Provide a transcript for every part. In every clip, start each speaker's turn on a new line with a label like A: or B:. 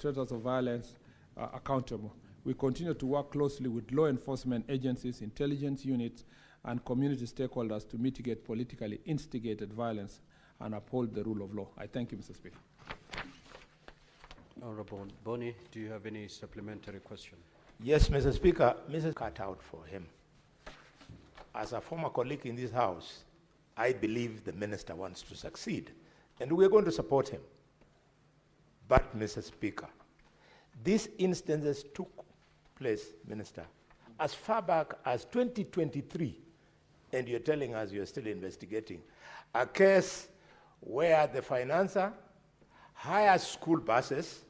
A: perpetrators of violence accountable. We continue to work closely with law enforcement agencies, intelligence units, and community stakeholders to mitigate politically instigated violence and uphold the rule of law. I thank you, Mr. Speaker.
B: Honorable Boni, do you have any supplementary question?
C: Yes, Mr. Speaker. Mrs. Cut out for him. As a former colleague in this House, I believe the minister wants to succeed, and we're going to support him. But, Mr. Speaker, these instances took place, Minister, as far back as 2023, and you're telling us you're still investigating a case where the financer hires school buses,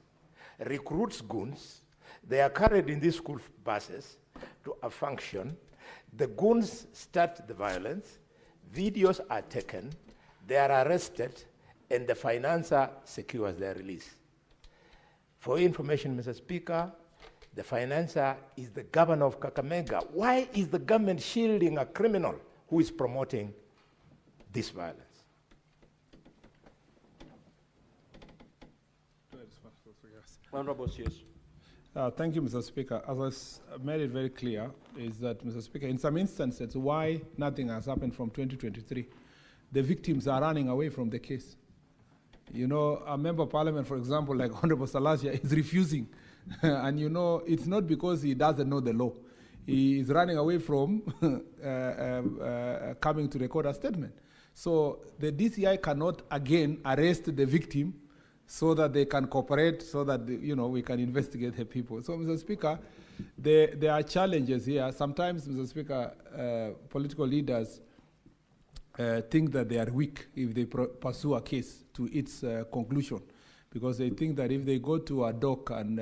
C: recruits goons, they are carried in these school buses to a function, the goons start the violence, videos are taken, they are arrested, and the financer secures their release. For your information, Mr. Speaker, the financer is the governor of Kakamega. Why is the government shielding a criminal who is promoting this violence?
B: Honorable CS.
A: Thank you, Mr. Speaker. As I made it very clear, is that, Mr. Speaker, in some instances, why nothing has happened from 2023, the victims are running away from the case. You know, a member of parliament, for example, like Honorable Salasia, is refusing. And you know, it's not because he doesn't know the law. He is running away from coming to record a statement. So the DCI cannot again arrest the victim so that they can cooperate, so that we can investigate the people. So, Mr. Speaker, there are challenges here. Sometimes, Mr. Speaker, political leaders think that they are weak if they pursue a case to its conclusion, because they think that if they go to a dock and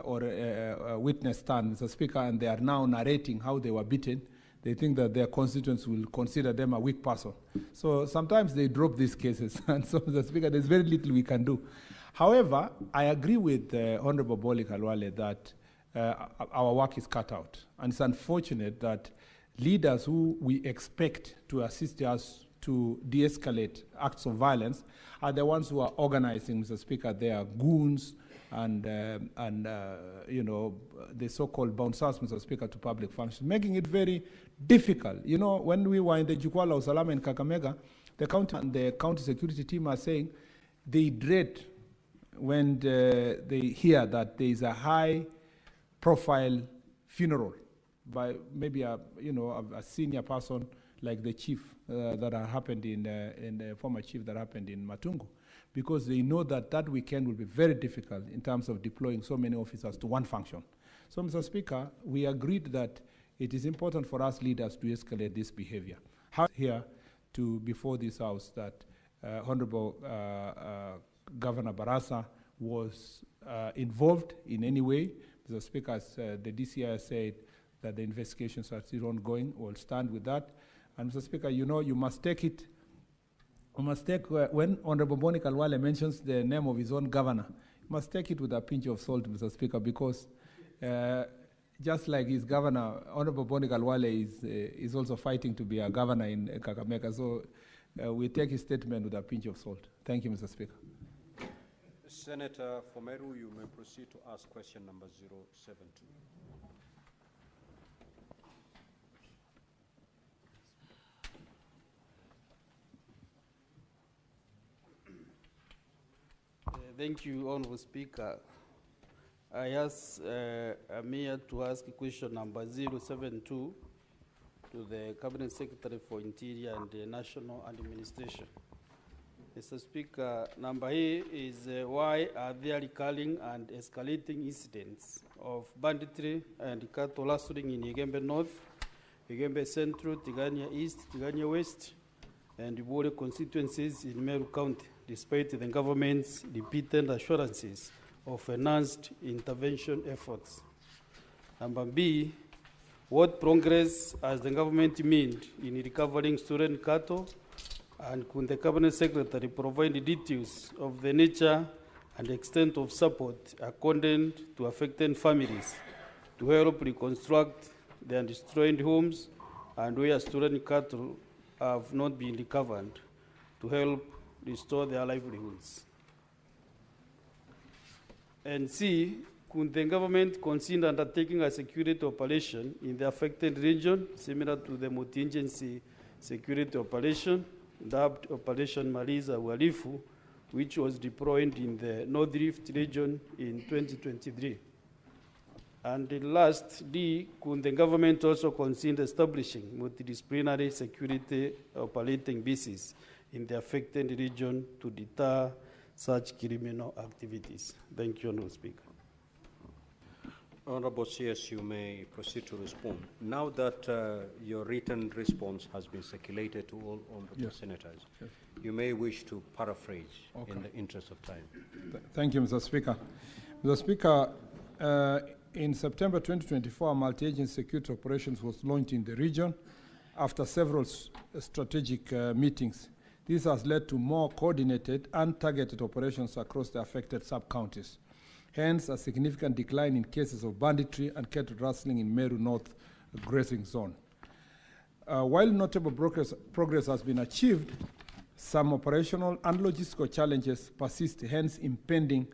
A: or a witness stand, Mr. Speaker, and they are now narrating how they were beaten, they think that their constituents will consider them a weak person. So sometimes they drop these cases, and so, Mr. Speaker, there's very little we can do. However, I agree with Honorable Boli Khalwale that our work is cut out, and it's unfortunate that leaders who we expect to assist us to de-escalate acts of violence are the ones who are organizing, Mr. Speaker, their goons and the so-called bouncers, Mr. Speaker, to public functions, making it very difficult. You know, when we were in the Jukwala Usalama in Kakamega, the county security team are saying they dread when they hear that there is a high-profile funeral by maybe a senior person like the chief that happened in the former chief that happened in Matungu, because they know that that weekend will be very difficult in terms of deploying so many officers to one function. So, Mr. Speaker, we agreed that it is important for us leaders to escalate this behavior. Here before this House that Honorable Governor Barassa was involved in any way. Mr. Speaker, as the DCI said that the investigations are still ongoing, we'll stand with that. And Mr. Speaker, you know, you must take it, when Honorable Boni Khalwale mentions the name of his own governor, you must take it with a pinch of salt, Mr. Speaker, because just like his governor, Honorable Boni Khalwale is also fighting to be a governor in Kakamega. So we take his statement with a pinch of salt. Thank you, Mr. Speaker.
B: Senator Fomeru, you may proceed to ask question number 072.
D: Thank you, Honorable Speaker. I am here to ask question number 072 to the Cabinet Secretary for Interior and National Administration. Mr. Speaker, number A is why are there recurring and escalating incidents of banditry and cattle rustling in Igembe North, Igembe Central, Tigania East, Tigania West, and Bore constituencies in Meru County, despite the government's repeated assurances of enhanced intervention efforts? Number B, what progress has the government made in recovering stolen cattle, and could the Cabinet Secretary provide details of the nature and extent of support accorded to affected families to help reconstruct their destroyed homes and where stolen cattle have not been recovered to help restore their livelihoods? And C, could the government consider undertaking a security operation in the affected region similar to the multi-agency security operation, dubbed Operation Maliza Uhalifu, which was deployed in the North Rift region in 2023? And the last, D, could the government also consider establishing multidisciplinary security operating bases in the affected region to deter such criminal activities? Thank you, Honourable Speaker.
B: Honourable CS, you may proceed to respond. Now that your written response has been circulated to all honourable senators, you may wish to paraphrase in the interest of time.
A: Thank you, Mr. Speaker. Mr. Speaker, in September 2024, multi-agency security operations was launched in the region after several strategic meetings. This has led to more coordinated and targeted operations across the affected sub-counties. Hence, a significant decline in cases of banditry and cattle rustling in Meru North grazing zone. While notable progress has been achieved, some operational and logistical challenges persist, hence impending